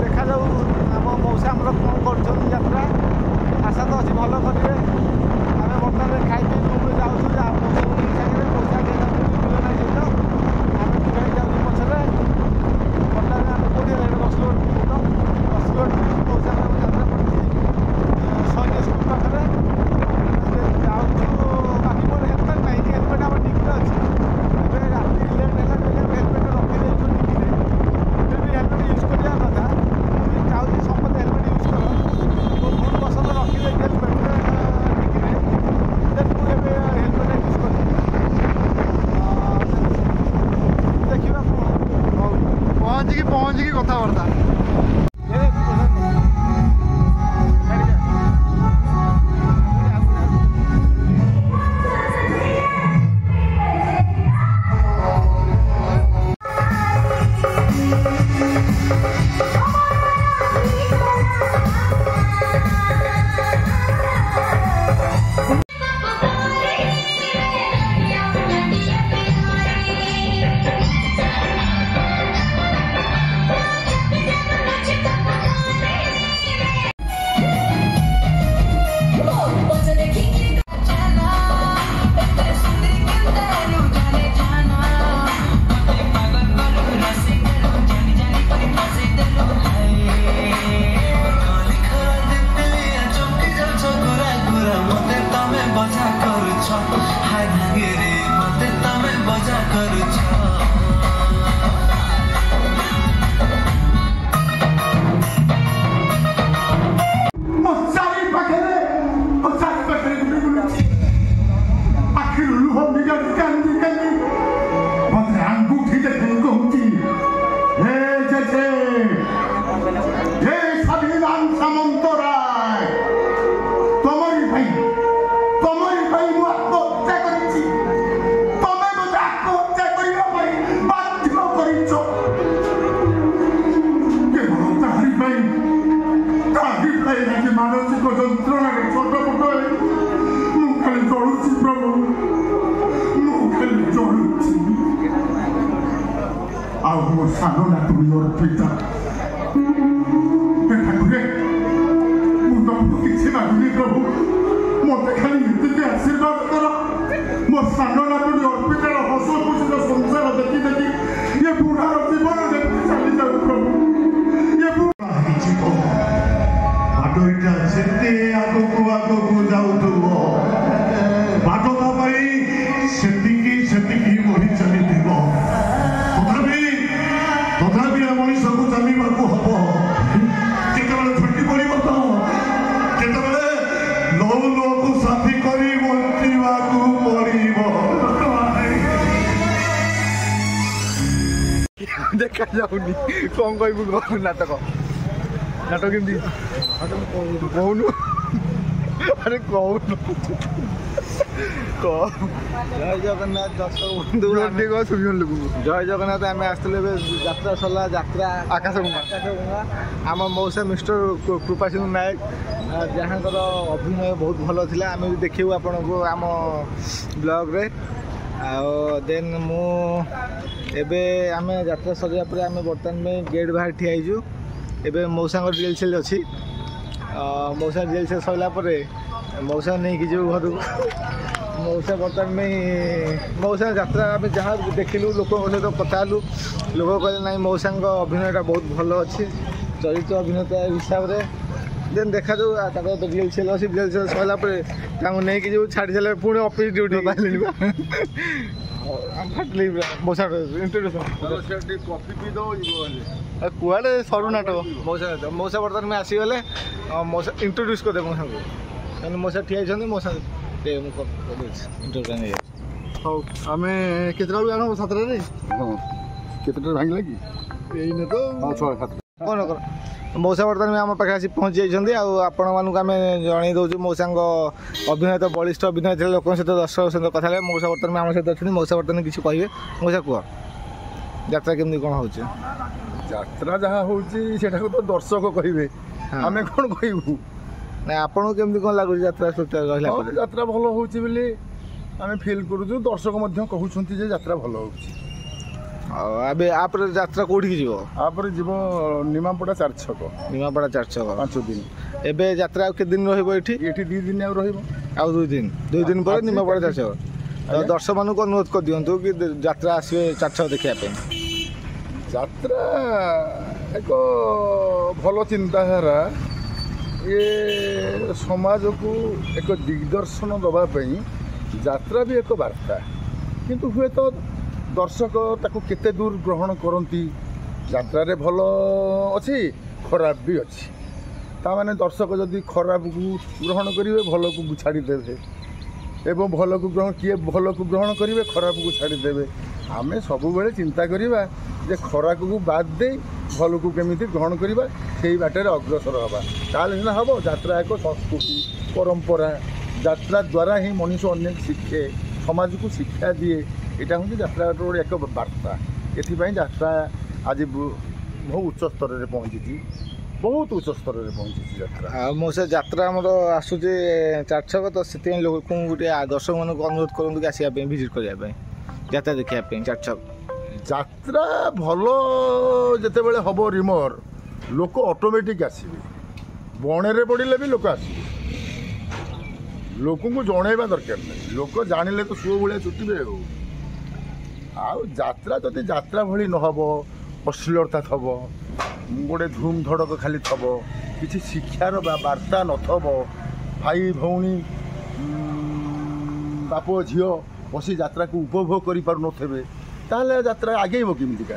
ଦେଖାଯାଉ ଆମ ମଉସା ଆମର କ'ଣ କରୁଛନ୍ତି ଯାତ୍ରା। ଆଶା ତ ଅଛି ଭଲ କରିବେ। ଆମେ ବର୍ତ୍ତମାନ ଖାଇ ପିଇ ରୁମ୍ରେ ଯାଉଛୁ ମଉସା ସାଙ୍ଗରେ ମଉସା ନାହିଁ ସହିତ ଆମେ ଦୂର ଯାଉଛୁ ପଛରେ। ବର୍ତ୍ତମାନ ଆମେ କେଉଁଠି ରସଗୋଡ଼ ମଉସା ଯାତ୍ରା ପଡ଼ିଛି ସୈନ୍ୟ ସ୍କୁଲ ପାଖରେ ଯାଉଛୁ। ବାକି ମୋର ହେଲମେଟ୍ ନାହିଁ, ହେଲମେଟ୍ ଆମର ଡିକିରେ ଅଛି। ଏବେ ରାତି 11 ହେଲା ହେଲମେଟ୍ ରଖିଦେଇଛୁ ଡିକିରେ। ଏବେ ବି ହେଲମେଟ୍ ୟୁଜ୍ କରିବା କଥା। ମୁଁ ଚାହୁଁଛି ସମସ୍ତେ ହେଲମେଟ୍ ୟୁଜ୍ କର। ମୁଁ ଭୁଲ ପସନ୍ଦ ରଖିଦେଇଛି ହେଲମେଟ୍ ଡିକିରେ। ମୁଁ ଏବେ ହେଲମେଟ୍ ୟୁଜ୍ କରିବି। ଦେଖିବା ପହଞ୍ଚିକି କଥାବାର୍ତ୍ତା। ମାନସିକ ଯନ୍ତ୍ରଣାରେ ଛୋଟପଟ ମୁଁ ଖାଲି ଜଳୁଛି ପ୍ରଭୁ, ମୁଁ ଖାଲି ଜଳୁଛି। ଆଉ ମୋ ସାନ ନାତୁଣୀ ଅର୍ପିତା, ଠାକୁରେ ମୁଁ ତମକୁ କିଛି ମାଗୁନି ପ୍ରଭୁ, ମତେ ଖାଲି ଏତିକି ଆଶୀର୍ବାଦ କର। ମୋ ସାନ ନାତୁଣୀ ଅର୍ପିତାର ହସ ଖୁସିର ସଂସାର ଦେଖି ଦେଖି ଏ ବୁଢ଼ାର ଜୀବନ ଯେମିତି ଚାଲିଯାଉ ପ୍ରଭୁ। ବାଟଟା ସେତେ ଆଗକୁ ଯାଉଥିବ, ବାଟ ତା ପାଇଁ ସେତିକି ବଢି ଚାଲିଥିବ। ତଥାପି ମଣିଷକୁ ଚାଲିବାକୁ ହବ। କେତେବେଳେ ଛୁଟି ପଡିବ ତ, କେତେବେଳେ ଲହୁକୁ ସାଥୀ କରି ବଞ୍ଚିବାକୁ ପଡିବ। ଦେଖାଯାଉନି କ'ଣ କହିବୁ ନାଟକ କେମିତି କହୁନୁ? ଆରେ କହୁନୁ ଜୟ ଜଗନ୍ନାଥ ଦର୍ଶକ ବନ୍ଧୁ, ଜୟ ଜଗନ୍ନାଥ। ଆମେ ଆସିଥିଲୁ ଏବେ ଯାତ୍ରା ସରିଲା, ଯାତ୍ରା ଆକାଶଗଙ୍ଗା। ଆମ ମଉସା ମିଷ୍ଟର କୃପା ସିଂହ ନାୟକ, ଯାହାଙ୍କର ଅଭିନୟ ବହୁତ ଭଲ ଥିଲା। ଆମେ ବି ଦେଖିବୁ ଆପଣଙ୍କୁ ଆମ ବ୍ଲଗ୍ରେ। ଆଉ ଦେନ୍ ଏବେ ଆମେ ଯାତ୍ରା ସରିବା ପରେ ଆମେ ବର୍ତ୍ତମାନ ପାଇଁ ଗେଟ୍ ବାହାରେ ଠିଆ ହେଇଛୁ। ଏବେ ମଉସାଙ୍କର ରିହର୍ସାଲ୍ ଅଛି। ମଉସା ରିହର୍ସାଲ୍ ସରିଲା ପରେ ମଉସା ନେଇକି ଯିବୁ ଘରକୁ। ମଉସା ବର୍ତ୍ତମାନ ପାଇଁ ମଉସା ଯାତ୍ରା ଆମେ ଯାହା ଦେଖିଲୁ, ଲୋକଙ୍କ ସହିତ କଥା ହେଲୁ, ଲୋକ କହିଲେ ନାଇଁ ମଉସାଙ୍କ ଅଭିନୟଟା ବହୁତ ଭଲ ଅଛି, ଚରିତ୍ର ଅଭିନେତା ହିସାବରେ। ଦେନ୍ ଦେଖାଯାଉ ତାଙ୍କର ତ ରିହର୍ସାଲ୍ ଅଛି। ରିହର୍ସାଲ୍ ସରିଲା ପରେ ତାଙ୍କୁ ନେଇକି ଯିବୁ, ଛାଡ଼ି ସାରିଲା ପରେ ପୁଣି ଅଫିସ୍ ଡ୍ୟୁଟି ବାହାରିଲି। କୁଆଡ଼େ ସରୁ ନାଟକ। ମଉସା ବର୍ତ୍ତମାନ ଆସିଗଲେ। ମଉସା ଇଣ୍ଟ୍ରୋଡ୍ୟୁସ୍ କରିଦେବେ ମଉସାଙ୍କୁ, କାରଣ ମଉସା ଠିଆ ହେଇଛନ୍ତି। ମଉସା ମୁଁ କରିଦେଉଛି ଇଣ୍ଟରଭ୍ୟୁ ନେଇଯାଉଛି। ହଉ, ଆମେ କେତେଟା ବେଳକୁ ଆଣବ? 7ଟାରେ। ହଁ, କେତେଟାରେ ଭାଙ୍ଗିଲା କି? ଏଇନେ ତ 6-7। କ'ଣ କର ମଉସା ବର୍ତ୍ତମାନ ଆମ ପାଖରେ ଆସି ପହଞ୍ଚି ଯାଇଛନ୍ତି। ଆଉ ଆପଣମାନଙ୍କୁ ଆମେ ଜଣାଇ ଦେଉଛୁ ମଉସାଙ୍କ ଅଭିନୟ ତ ବଳିଷ୍ଠ ଅଭିନୟ ଥିଲା। ଲୋକଙ୍କ ସହିତ ଦର୍ଶକ ସହିତ କଥା ହେଲେ ମଉସା ବର୍ତ୍ତମାନ ଆମ ସହିତ ଅଛନ୍ତି। ମଉସା ବର୍ତ୍ତମାନ କିଛି କହିବେ। ମଉସା କୁହ, ଯାତ୍ରା କେମିତି କ'ଣ ହେଉଛି? ଯାତ୍ରା ଯାହା ହେଉଛି ସେଟାକୁ ତ ଦର୍ଶକ କହିବେ, ଆମେ କ'ଣ କହିବୁ? ନାଇଁ, ଆପଣଙ୍କୁ କେମିତି କ'ଣ ଲାଗୁଛି ଯାତ୍ରା ରହିଲା ପରେ? ଯାତ୍ରା ଭଲ ହେଉଛି ବୋଲି ଆମେ ଫିଲ୍ କରୁଛୁ। ଦର୍ଶକ ମଧ୍ୟ କହୁଛନ୍ତି ଯେ ଯାତ୍ରା ଭଲ ହେଉଛି। ଏବେ ଆପରେ ଯାତ୍ରା କୋଉଠିକି ଯିବ? ତାପରେ ଯିବ ନିମାପଡ଼ା 4 ଛକ, ନିମାପଡ଼ା 4 ଛକ 5 ଦିନ। ଏବେ ଯାତ୍ରା ଆଉ କେତେ ଦିନ ରହିବ ଏଠି? ଏଠି 2 ଦିନ ଆଉ ରହିବ। ଆଉ 2 ଦିନ ପରେ ନିମାପଡ଼ା 4 ଛକ। ତ ଦର୍ଶକମାନଙ୍କୁ ଅନୁରୋଧ କରିଦିଅନ୍ତୁ କି ଯାତ୍ରା ଆସିବେ 4 ଛକ ଦେଖିବା ପାଇଁ। ଯାତ୍ରା ଏକ ଭଲ ଚିନ୍ତାଧାରା। ଏ ସମାଜକୁ ଏକ ଦିଗ୍ଦର୍ଶନ ଦେବା ପାଇଁ ଯାତ୍ରା ବି ଏକ ବାର୍ତ୍ତା, କିନ୍ତୁ ହୁଏତ ଦର୍ଶକ ତାକୁ କେତେ ଦୂର ଗ୍ରହଣ କରନ୍ତି। ଯାତ୍ରାରେ ଭଲ ଅଛି, ଖରାପ ବି ଅଛି। ତାମାନେ ଦର୍ଶକ ଯଦି ଖରାପକୁ ଗ୍ରହଣ କରିବେ, ଭଲକୁ ଛାଡ଼ିଦେବେ, ଏବଂ ଭଲକୁ ଗ୍ରହଣ କରିବେ, ଖରାପକୁ ଛାଡ଼ିଦେବେ। ଆମେ ସବୁବେଳେ ଚିନ୍ତା କରିବା ଯେ ଖରାପକୁ ବାଦ ଦେଇ ଭଲକୁ କେମିତି ଗ୍ରହଣ କରିବା, ସେଇ ବାଟରେ ଅଗ୍ରସର ହେବା। ତାହେଲେ ସିନା ହେବ। ଯାତ୍ରା ଏକ ସଂସ୍କୃତି, ପରମ୍ପରା। ଯାତ୍ରା ଦ୍ୱାରା ହିଁ ମଣିଷ ଅନେକ ଶିଖେ, ସମାଜକୁ ଶିକ୍ଷା ଦିଏ। ଏଇଟା ହେଉଛି ଯାତ୍ରାର ଏକ ବାର୍ତ୍ତା। ଏଥିପାଇଁ ଯାତ୍ରା ଆଜି ବହୁ ଉଚ୍ଚ ସ୍ତରରେ ପହଞ୍ଚିଛି, ବହୁତ ଉଚ୍ଚ ସ୍ତରରେ ପହଞ୍ଚିଛି ଯାତ୍ରା। ଆଉ ମୋ ସେ ଯାତ୍ରା ଆମର ଆସୁଛି 4 ଛକ, ତ ସେଥିପାଇଁ ଲୋକଙ୍କୁ ଟିକେ ଦର୍ଶକମାନଙ୍କୁ ଅନୁରୋଧ କରନ୍ତୁ କି ଆସିବା ପାଇଁ, ଭିଜିଟ୍ କରିବା ପାଇଁ, ଯାତ୍ରା ଦେଖିବା ପାଇଁ 4 ଛକ। ଯାତ୍ରା ଭଲ ଯେତେବେଳେ ହେବ ରିମର, ଲୋକ ଅଟୋମେଟିକ୍ ଆସିବେ। ବଣରେ ପଡ଼ିଲେ ବି ଲୋକ ଆସିବେ। ଲୋକଙ୍କୁ ଜଣେଇବା ଦରକାର ନାହିଁ, ଲୋକ ଜାଣିଲେ ତ ସୁଅ ଭଳିଆ ଚୁଟିବେ। ଆଉ ଯାତ୍ରା ଯଦି ଯାତ୍ରା ଭଳି ନ ହେବ, ଅଶ୍ଳୀଳତା ଥବ, ଗୋଟେ ଧୁମ୍ ଧଡ଼କ ଖାଲି ଥବ, କିଛି ଶିକ୍ଷାର ବାର୍ତ୍ତା ନଥବ, ଭାଇ ଭଉଣୀ ବାପ ଝିଅ ବସି ଯାତ୍ରାକୁ ଉପଭୋଗ କରିପାରୁନଥିବେ, ତାହେଲେ ଯାତ୍ରା ଆଗେଇବ କେମିତିକା?